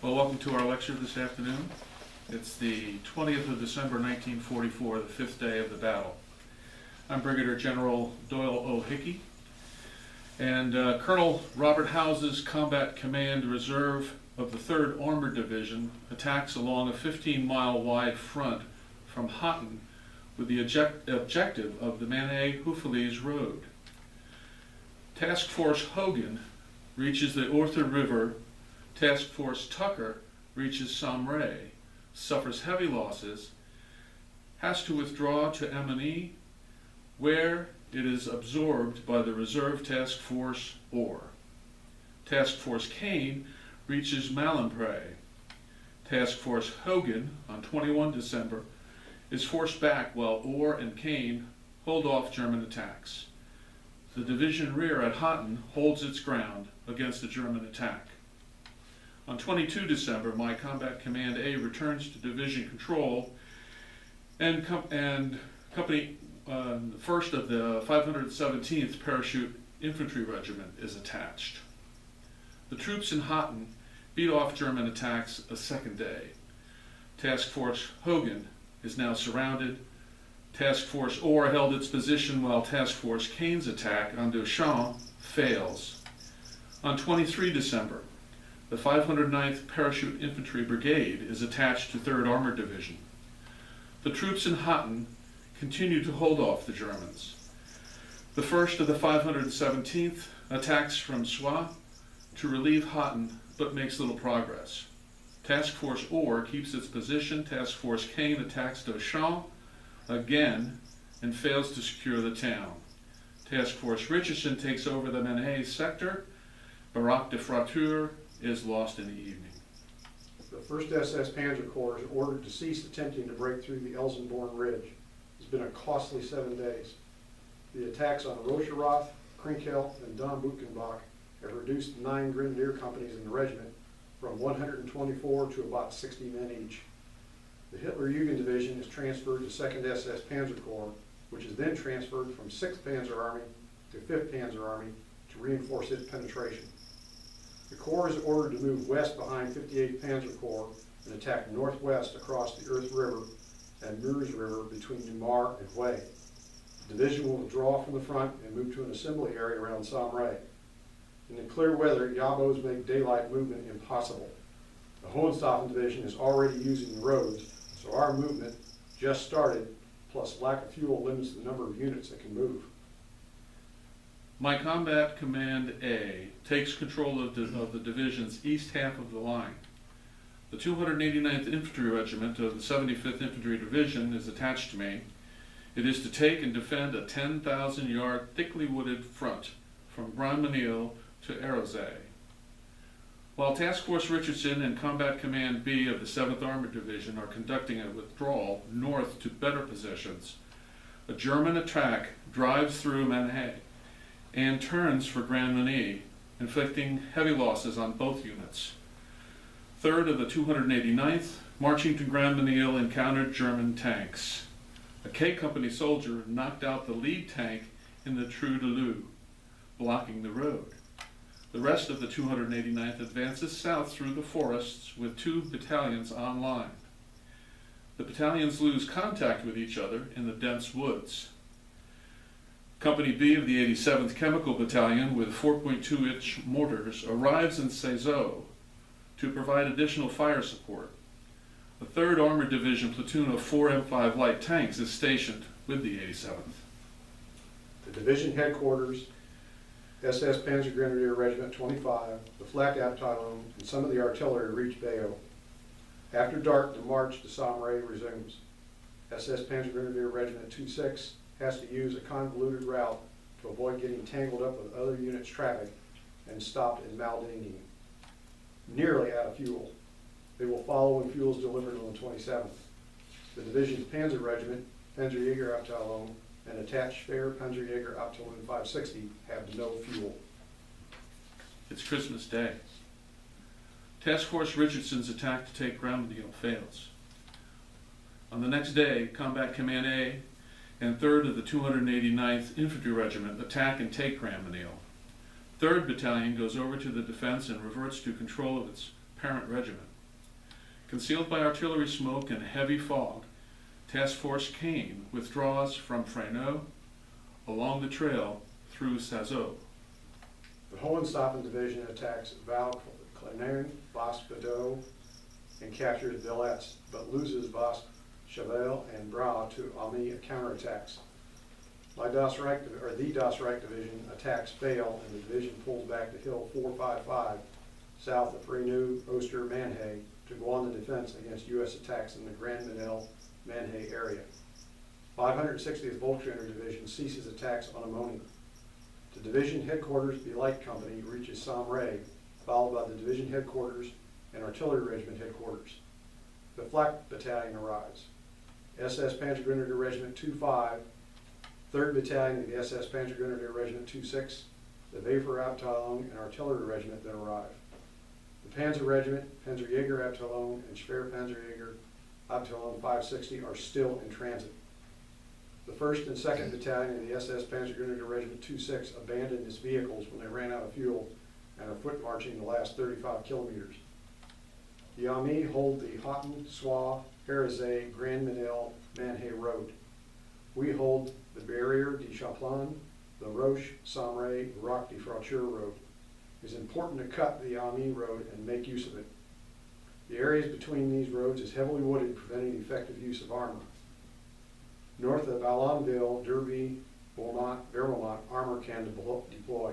Well, welcome to our lecture this afternoon. It's the 20th of December 1944, the fifth day of the battle. I'm Brigadier General Doyle O. Hickey, and Colonel Robert House's Combat Command Reserve of the 3rd Armored Division attacks along a 15-mile wide front from Houghton with the objective of the Manet-Houffalize Road. Task Force Hogan reaches the Orthe River. Task Force Tucker reaches Samre, suffers heavy losses, has to withdraw to Amani, where it is absorbed by the Reserve Task Force Orr. Task Force Kane reaches Malampre. Task Force Hogan, on 21 December, is forced back while Orr and Kane hold off German attacks. The division rear at Houghton holds its ground against the German attack. On 22 December, my Combat Command A returns to division control, and Company first of the 517th Parachute Infantry Regiment is attached. The troops in Houghton beat off German attacks a second day. Task Force Hogan is now surrounded. Task Force Orr held its position while Task Force Kane's attack on Deschamps fails. On 23 December, the 509th Parachute Infantry Brigade is attached to 3rd Armored Division. The troops in Houghton continue to hold off the Germans. The 1st of the 517th attacks from Soissons to relieve Houghton, but makes little progress. Task Force Orr keeps its position. Task Force Kane attacks Deschamps again and fails to secure the town. Task Force Richardson takes over the Manet sector. Barraque de Frauture is lost in the evening. The 1st SS Panzer Corps is ordered to cease attempting to break through the Elsenborn Ridge. It's been a costly 7 days. The attacks on Rocheroth, Krinkel, and Don Buchenbach have reduced 9 Grenadier companies in the regiment from 124 to about 60 men each. The Hitler-Jugend Division is transferred to 2nd SS Panzer Corps, which is then transferred from 6th Panzer Army to 5th Panzer Army to reinforce its penetration. The Corps is ordered to move west behind 58th Panzer Corps and attack northwest across the Earth River and Meuse River between Numar and Hue. The division will withdraw from the front and move to an assembly area around Samre. In the clear weather, Yabos make daylight movement impossible. The Hohenstaufen Division is already using the roads, so our movement just started, plus lack of fuel limits the number of units that can move. My Combat Command A takes control of the division's east half of the line. The 289th Infantry Regiment of the 75th Infantry Division is attached to me. It is to take and defend a 10,000-yard thickly wooded front from Grandmesnil to Arozay. While Task Force Richardson and Combat Command B of the 7th Armored Division are conducting a withdrawal north to better positions, a German attack drives through Manet and turns for Grandmesnil, inflicting heavy losses on both units. 3rd of the 289th, marching to Grandmesnil, encountered German tanks. A K Company soldier knocked out the lead tank in the Trou de Loup, blocking the road. The rest of the 289th advances south through the forests with 2 battalions on line. The battalions lose contact with each other in the dense woods. Company B of the 87th Chemical Battalion with 4.2-inch mortars arrives in Sadzot to provide additional fire support. The 3rd Armored Division platoon of 4 M5 light tanks is stationed with the 87th. The division headquarters, SS Panzer Grenadier Regiment 25, the Flak Abteilung, and some of the artillery reach Bayeux. After dark, the march to Samre resumes. SS Panzer Grenadier Regiment 26 has to use a convoluted route to avoid getting tangled up with other units' traffic and stopped in Maldini, nearly out of fuel. They will follow when fuel is delivered on the 27th. The division's Panzer Regiment, Panzerjäger Abteilung, and attached Speer Panzerjäger Abteilung 560 have no fuel. It's Christmas Day. Task Force Richardson's attack to take Grandmesnil fails. On the next day, Combat Command A and 3rd of the 289th Infantry Regiment attack and take Grandmesnil. 3rd Battalion goes over to the defense and reverts to control of its parent regiment. Concealed by artillery smoke and heavy fog, Task Force Kane withdraws from Fresno along the trail through Sadzot. The Hohenstaufen Division attacks Val Clenary, Bas Badeau, and captures Villets, but loses Bas Cheval and Bra to Ami counterattacks. The Das Reich Division attacks Bale, and the division pulls back to Hill 455 south of Fresno, Oster, Manhay to go on the defense against U.S. attacks in the Grand Manil, Manhay area. 560th Volksgrenadier Division ceases attacks on Amoni. The division headquarters, the Light Company, reaches Samre, followed by the division headquarters and artillery regiment headquarters. The Flak Battalion arrives. SS Panzergrenadier Regiment 25, 3rd Battalion of the SS Panzergrenadier Regiment 26, the Wehrabteilung and Artillery Regiment then arrive. The Panzer Regiment, Panzerjägerabteilung, and Schwerpanzerjäger Abteilung 560 are still in transit. The 1st and 2nd Battalion of the SS Panzergrenadier Regiment 26 abandoned its vehicles when they ran out of fuel and are foot marching the last 35 kilometers. The Ami hold the Houghton, Soie, Herizet, Grand Manil, Manhay Road. We hold the Barrière de Chaplin, the Roche, Samre, Roc de Fracture Road. It is important to cut the Ami Road and make use of it. The areas between these roads is heavily wooded, preventing effective use of armor. North of Alonville, Derby, Beaumont, Vermont, armor can deploy.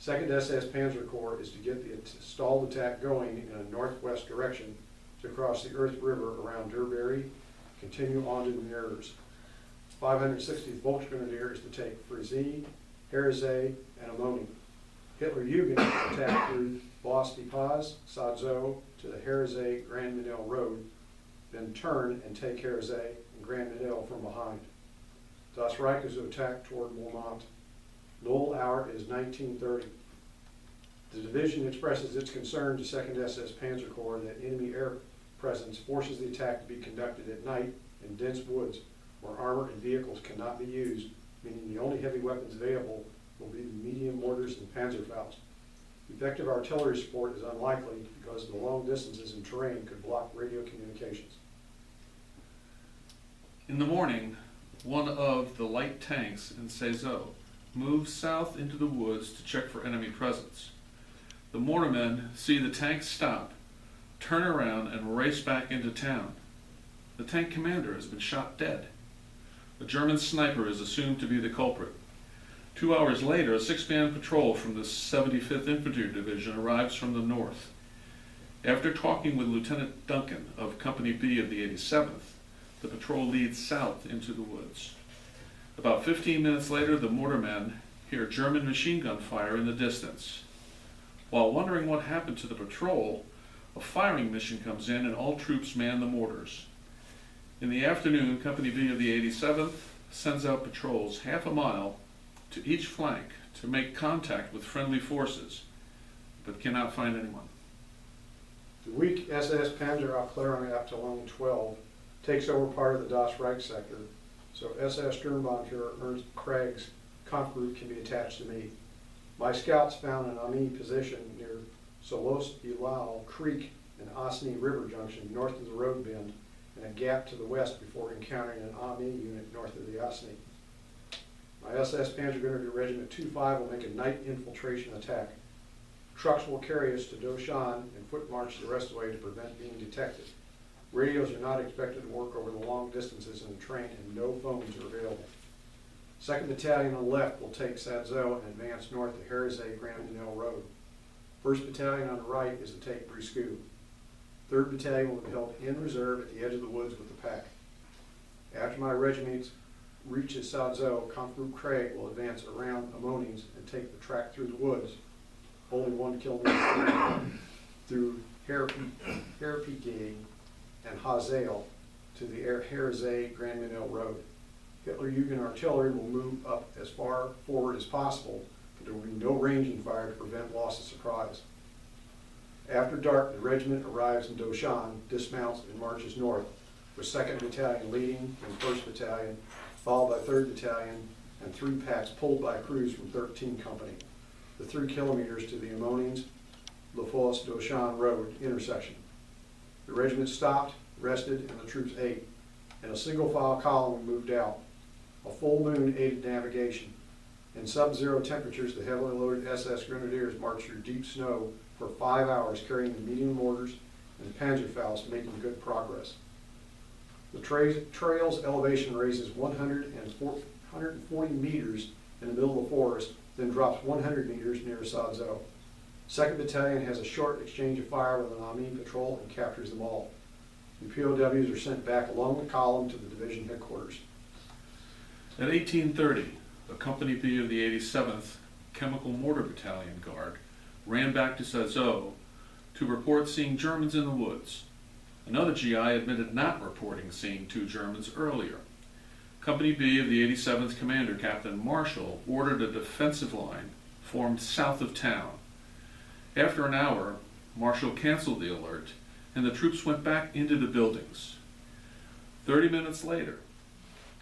2nd SS Panzer Corps is to get the stalled attack going in a northwest direction to cross the Earth River around Derby, continue on to the Meuse. 560th Volksgrenadier is to take Frisy, Herizet, and Amoni. Hitler-Jugend attack through Bos de Paz, Sadzot to the Herizet Grand Manil Road, then turn and take Herizet and Grand Manil from behind. Das Reich is to attack toward Beaumont. Null hour is 1930. The division expresses its concern to 2nd SS Panzer Corps that enemy air presence forces the attack to be conducted at night in dense woods where armor and vehicles cannot be used, meaning the only heavy weapons available will be the medium mortars and Panzerfaust. Effective artillery support is unlikely because the long distances and terrain could block radio communications. In the morning, one of the light tanks in Sadzot moves south into the woods to check for enemy presence. The mortarmen see the tank stop, turn around, and race back into town. The tank commander has been shot dead. A German sniper is assumed to be the culprit. 2 hours later, a 6-man patrol from the 75th Infantry Division arrives from the north. After talking with Lieutenant Duncan of Company B of the 87th, the patrol leads south into the woods. About 15 minutes later, the mortarmen hear German machine gun fire in the distance. While wondering what happened to the patrol, a firing mission comes in and all troops man the mortars. In the afternoon, Company B of the 87th sends out patrols half a mile to each flank to make contact with friendly forces, but cannot find anyone. The weak SS Panzeraufklärungsabteilung 12 takes over part of the Das Reich sector, so SS Sturmbannführer Ernst Craig's Kampfgroup can be attached to me. My scouts found an Ami position near Solos Ilal Creek and Osni River Junction north of the road bend and a gap to the west before encountering an Ami unit north of the Osni. My SS Panzergrenadier Regiment 25 will make a night infiltration attack. Trucks will carry us to Doshan and foot march the rest of the way to prevent being detected. Radios are not expected to work over the long distances in the train and no phones are available. 2nd Battalion on the left will take Sadzot and advance north to Herizet Grand Manil Road. 1st Battalion on the right is to take Briscoe. 3rd Battalion will be held in reserve at the edge of the woods with the pack. After my regiment reaches Sadzot, Kampfgroup Craig will advance around Ammonians and take the track through the woods, only 1 kilometer through Herpigay and Hazael to the Herizet Grand Manil Road. Hitler-Jugend artillery will move up as far forward as possible, but there will be no ranging fire to prevent loss of surprise. After dark, the regiment arrives in Doshan, dismounts, and marches north, with 2nd Battalion leading and 1st Battalion, followed by 3rd Battalion, and 3 packs pulled by crews from 13 Company. The 3 kilometers to the Ammonians La Fosse-Dauchan Road intersection. The regiment stopped, rested, and the troops ate. In a single file column, we moved out. A full moon aided navigation. In sub-zero temperatures, the heavily loaded SS Grenadiers marched through deep snow for 5 hours, carrying the medium mortars and Panzerfaust, making good progress. The trail's elevation raises 140 meters in the middle of the forest, then drops 100 meters near Sadzot. 2nd Battalion has a short exchange of fire with an Army patrol and captures them all. The POWs are sent back along the column to the division headquarters. At 1830, a Company B of the 87th Chemical Mortar Battalion Guard ran back to Sadzot to report seeing Germans in the woods. Another GI admitted not reporting seeing 2 Germans earlier. Company B of the 87th Commander, Captain Marshall, ordered a defensive line formed south of town. After an hour, Marshall canceled the alert, and the troops went back into the buildings. 30 minutes later,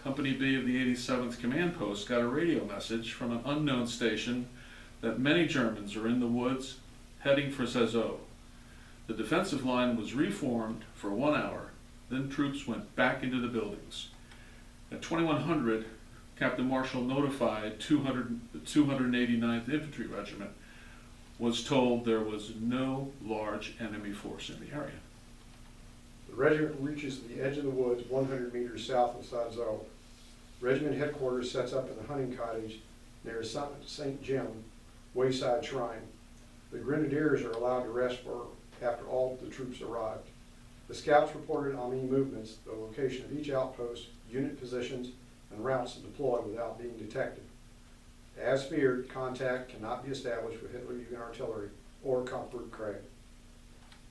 Company B of the 87th Command Post got a radio message from an unknown station that many Germans are in the woods heading for Sadzot. The defensive line was reformed for 1 hour, then troops went back into the buildings. At 2100, Captain Marshall notified the 289th Infantry Regiment was told there was no large enemy force in the area. The regiment reaches the edge of the woods 100 meters south of Sadzot. Regiment headquarters sets up in the hunting cottage near St. Jim Wayside Shrine. The Grenadiers are allowed to rest after all the troops arrived. The scouts reported Army movements, the location of each outpost, unit positions, and routes to deploy without being detected. As feared, contact cannot be established with Hitler-Jugend artillery or Kampfgruppe Krieg.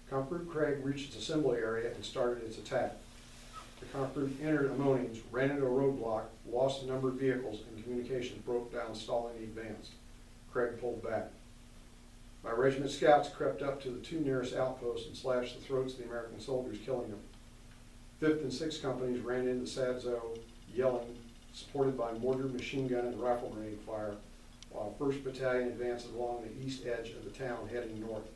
Kampfgruppe Krieg reached its assembly area and started its attack. The Kampfgruppe entered Ammonings, ran into a roadblock, lost a number of vehicles, and communications broke down, stalling the advance. Krieg pulled back. My regiment scouts crept up to the 2 nearest outposts and slashed the throats of the American soldiers, killing them. 5th and 6th companies ran into Sadzot, yelling, supported by mortar, machine gun, and rifle grenade fire, while 1st Battalion advances along the east edge of the town, heading north.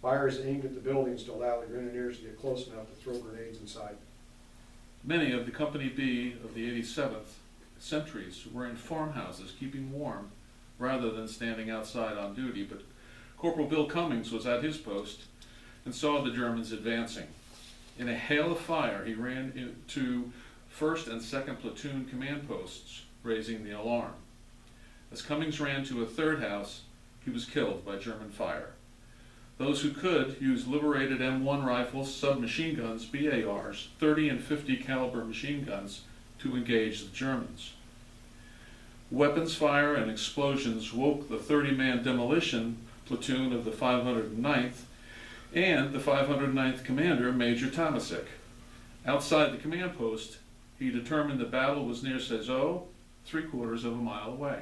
Fire is aimed at the buildings to allow the Grenadiers to get close enough to throw grenades inside. Many of the Company B of the 87th sentries were in farmhouses keeping warm rather than standing outside on duty, but Corporal Bill Cummings was at his post and saw the Germans advancing. In a hail of fire, he ran into 1st and 2nd platoon command posts, raising the alarm. As Cummings ran to a 3rd house, he was killed by German fire. Those who could used liberated M1 rifles, submachine guns, BARs, 30 and 50 caliber machine guns to engage the Germans. Weapons fire and explosions woke the 30-man demolition platoon of the 509th and the 509th commander, Major Tomasik. Outside the command post, he determined the battle was near Sadzot, 3/4 of a mile away.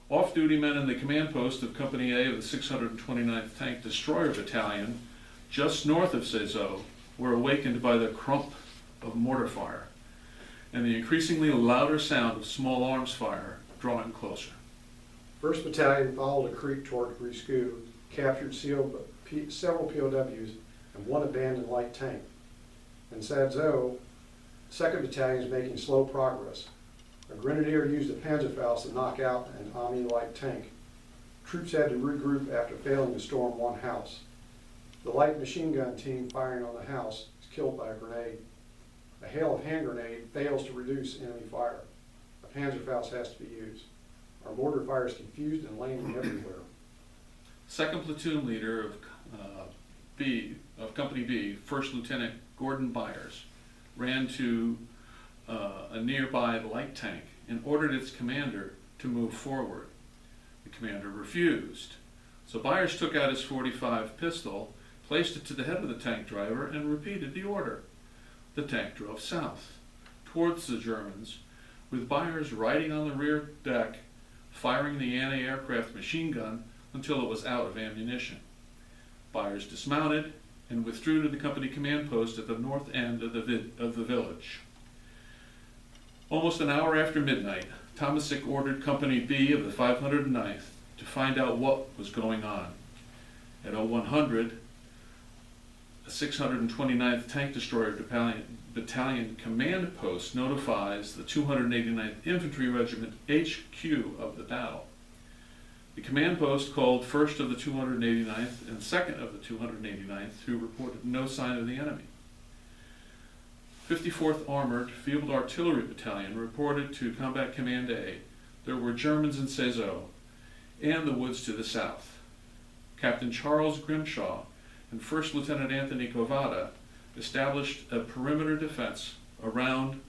Off-duty men in the command post of Company A of the 629th Tank Destroyer Battalion, just north of Sadzot, were awakened by the crump of mortar fire and the increasingly louder sound of small arms fire drawing closer. 1st Battalion followed a creek toward Grisku, captured several POWs, and 1 abandoned light tank. In Sadzot, 2nd Battalion is making slow progress. A Grenadier used a Panzerfaust to knock out an Army light tank. Troops had to regroup after failing to storm 1 house. The light machine gun team firing on the house is killed by a grenade. A hail of hand grenade fails to reduce enemy fire. A Panzerfaust has to be used. Our mortar fire is confused and landing everywhere. 2nd platoon leader of Company B, 1st Lieutenant Gordon Byers, ran to a nearby light tank and ordered its commander to move forward. The commander refused. So Byers took out his .45 pistol, placed it to the head of the tank driver, and repeated the order. The tank drove south, towards the Germans, with Byers riding on the rear deck, firing the anti-aircraft machine gun until it was out of ammunition. Byers dismounted and withdrew to the company command post at the north end of the village. Almost an hour after midnight, Tomasik ordered Company B of the 509th to find out what was going on. At 0100, a 629th Tank Destroyer Battalion Command Post notifies the 289th Infantry Regiment HQ of the battle. The command post called 1st of the 289th and 2nd of the 289th, who reported no sign of the enemy. 54th Armored Field Artillery Battalion reported to Combat Command A there were Germans in Sadzot and the woods to the south. Captain Charles Grimshaw and First Lieutenant Anthony Covada established a perimeter defense around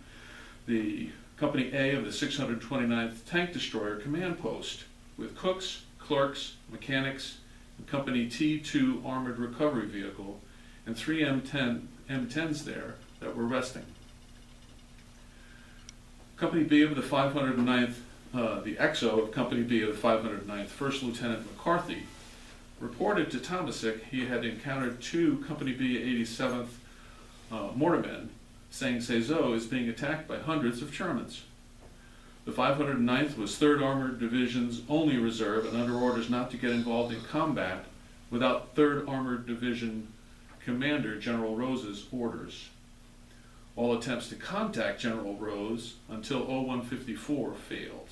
the Company A of the 629th Tank Destroyer Command Post with cooks, clerks, mechanics, and Company T2 Armored Recovery Vehicle and 3 M10s there that were resting. Company B of the 509th, the XO of Company B of the 509th, First Lieutenant McCarthy, reported to Tomasic he had encountered 2 Company B 87th mortarmen, saying Sadzot is being attacked by hundreds of Germans. The 509th was 3rd Armored Division's only reserve and under orders not to get involved in combat without 3rd Armored Division Commander General Rose's orders. All attempts to contact General Rose until 0154 failed.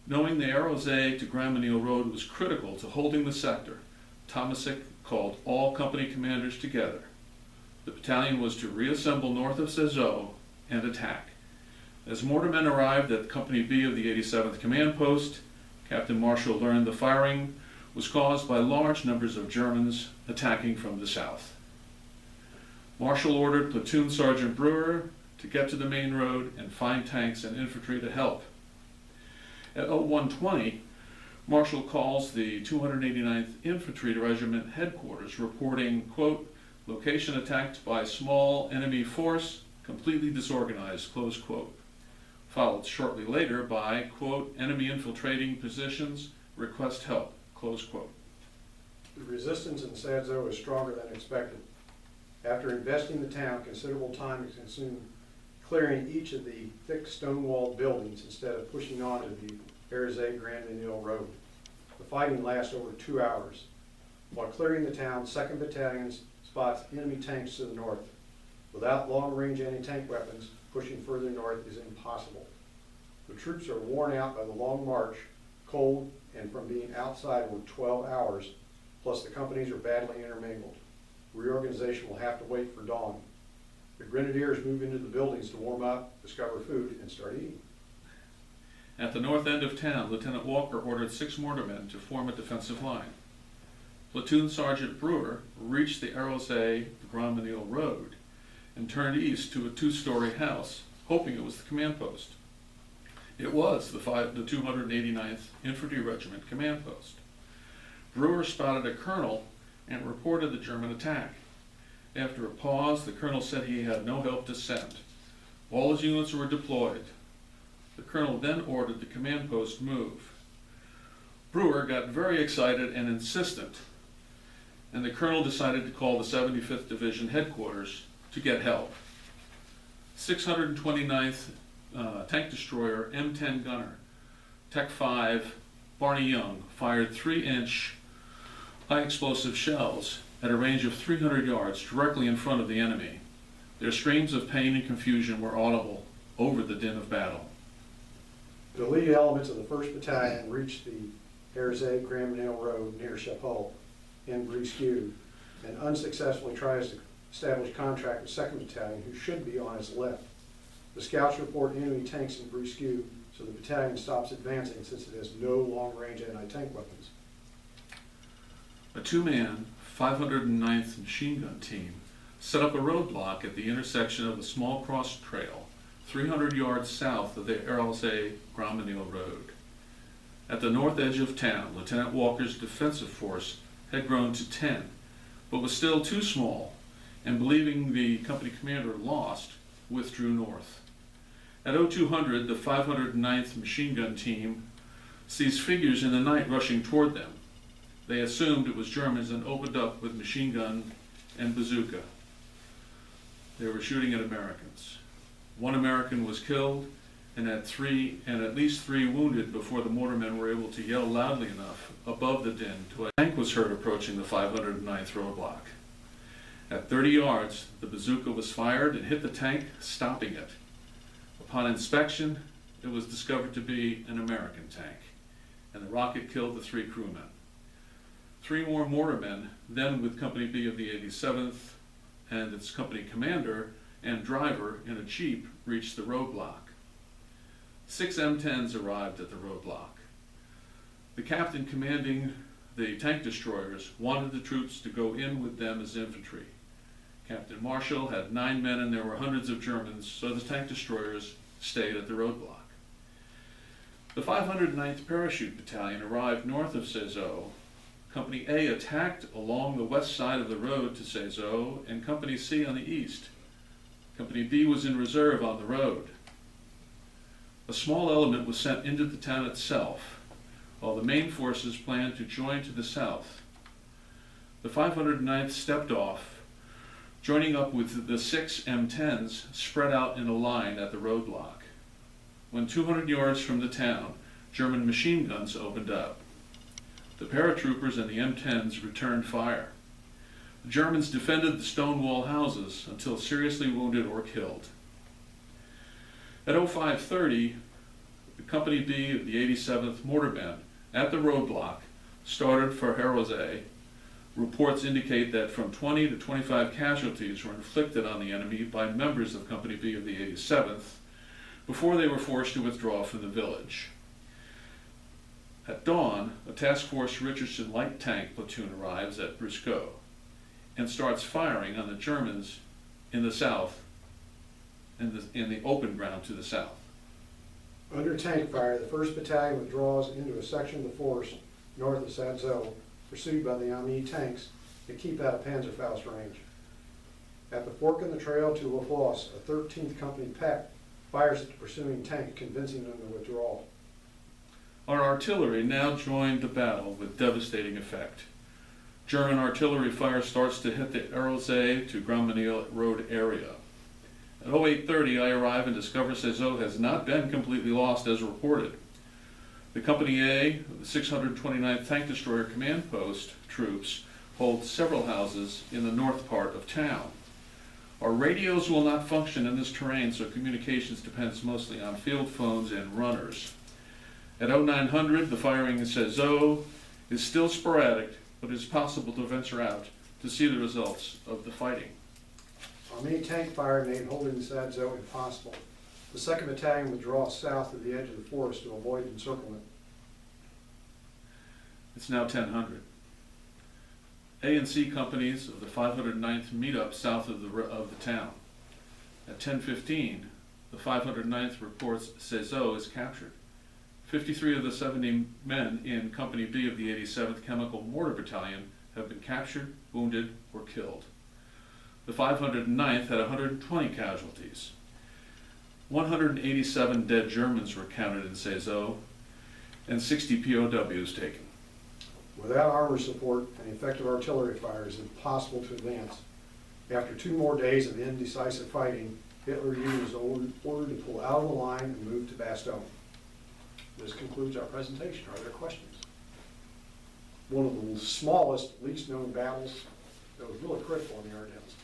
Knowing the Arrozay to Grand-Menil Road was critical to holding the sector, Tomasic called all company commanders together. The battalion was to reassemble north of Sadzot and attack. As mortarmen arrived at Company B of the 87th Command Post, Captain Marshall learned the firing was caused by large numbers of Germans attacking from the south. Marshall ordered Platoon Sergeant Brewer to get to the main road and find tanks and infantry to help. At 0120, Marshall calls the 289th Infantry Regiment headquarters reporting, quote, location attacked by small enemy force, completely disorganized, close quote. Followed shortly later by, quote, enemy infiltrating positions, request help, close quote. The resistance in Sadzot is stronger than expected. After investing the town considerable time to consume clearing each of the thick stone-walled buildings instead of pushing on to the Arrozay Grand-Menil Road. The fighting lasts over 2 hours. While clearing the town, 2nd Battalion spots enemy tanks to the north. Without long-range anti-tank weapons, pushing further north is impossible. The troops are worn out by the long march, cold, and from being outside for 12 hours, plus the companies are badly intermingled. Reorganization will have to wait for dawn. The Grenadiers move into the buildings to warm up, discover food, and start eating. At the north end of town, Lieutenant Walker ordered 6 mortarmen to form a defensive line. Platoon Sergeant Brewer reached the Arrozay Grand-Menil Road and turned east to a 2-story house, hoping it was the command post. It was the 289th Infantry Regiment command post. Brewer spotted a colonel and reported the German attack. After a pause, the colonel said he had no help to send. All his units were deployed. The colonel then ordered the command post move. Brewer got very excited and insistent, and the colonel decided to call the 75th Division headquarters to get help. 629th Tank Destroyer M10 gunner, Tech 5 Barney Young, fired 3-inch high-explosive shells at a range of 300 yards directly in front of the enemy. Their screams of pain and confusion were audible over the din of battle. The lead elements of the 1st Battalion reached the Arrozay Grand-Menil Road near Chapelle in Brisqueux and unsuccessfully tries to establish contact with 2nd Battalion, who should be on its left. The scouts report enemy tanks in Brisqueux, so the battalion stops advancing since it has no long-range anti-tank weapons. A 2-man 509th Machine Gun Team set up a roadblock at the intersection of the Small Cross Trail, 300 yards south of the Arrozay Grand-Menil Road. At the north edge of town, Lieutenant Walker's defensive force had grown to 10, but was still too small, and believing the company commander lost, withdrew north. At 0200, the 509th Machine Gun Team sees figures in the night rushing toward them. They assumed it was Germans and opened up with machine gun and bazooka. They were shooting at Americans. 1 American was killed and at least three wounded before the mortarmen were able to yell loudly enough above the din to a tank was heard approaching the 509th roadblock. At 30 yards, the bazooka was fired and hit the tank, stopping it. Upon inspection, it was discovered to be an American tank, and the rocket killed the three crewmen. Three more mortarmen, then with Company B of the 87th, and its company commander and driver in a jeep, reached the roadblock. 6 M10s arrived at the roadblock. The captain commanding the tank destroyers wanted the troops to go in with them as infantry. Captain Marshall had 9 men and there were hundreds of Germans, so the tank destroyers stayed at the roadblock. The 509th Parachute Battalion arrived north of Sadzot. Company A attacked along the west side of the road to Sadzot, and Company C on the east. Company B was in reserve on the road. A small element was sent into the town itself, while the main forces planned to join to the south. The 509th stepped off, joining up with the 6 M10s spread out in a line at the roadblock. When 200 yards from the town, German machine guns opened up. The paratroopers and the M10s returned fire. The Germans defended the stone wall houses until seriously wounded or killed. At 05:30, the Company B of the 87th Mortar Band at the roadblock started for Herozé. Reports indicate that from 20 to 25 casualties were inflicted on the enemy by members of Company B of the 87th before they were forced to withdraw from the village. At dawn, a Task Force Richardson light tank platoon arrives at Brusco and starts firing on the Germans in the south, in the open ground to the south. Under tank fire, the 1st Battalion withdraws into a section of the forest north of Sadzot, pursued by the Ami tanks that keep out of Panzerfaust range. At the fork in the trail to La Fosse, a 13th Company PEC fires at the pursuing tank, convincing them to withdraw. Our artillery now joined the battle with devastating effect. German artillery fire starts to hit the Herozé to Grandmesnil Road area. At 08:30, I arrive and discover Sadzot has not been completely lost as reported. The Company A of the 629th Tank Destroyer Command Post troops hold several houses in the north part of town. Our radios will not function in this terrain, so communications depends mostly on field phones and runners. At 0900, the firing in Sadzot is still sporadic, but it is possible to venture out to see the results of the fighting. Ami tank fire made holding Sadzot impossible. The 2nd Battalion withdraws south to the edge of the forest to avoid encirclement. It's now 1000. A and C companies of the 509th meet up south of the town. At 10:15, the 509th reports Sadzot is captured. 53 of the 70 men in Company B of the 87th Chemical Mortar Battalion have been captured, wounded, or killed. The 509th had 120 casualties. 187 dead Germans were counted in Sadzot, and 60 POWs taken. Without armor support and effective artillery fire, it is impossible to advance. After 2 more days of indecisive fighting, Hitler was ordered to pull out of the line and move to Bastogne. This concludes our presentation. Are there questions? One of the smallest, least known battles that was really critical in the Ardennes.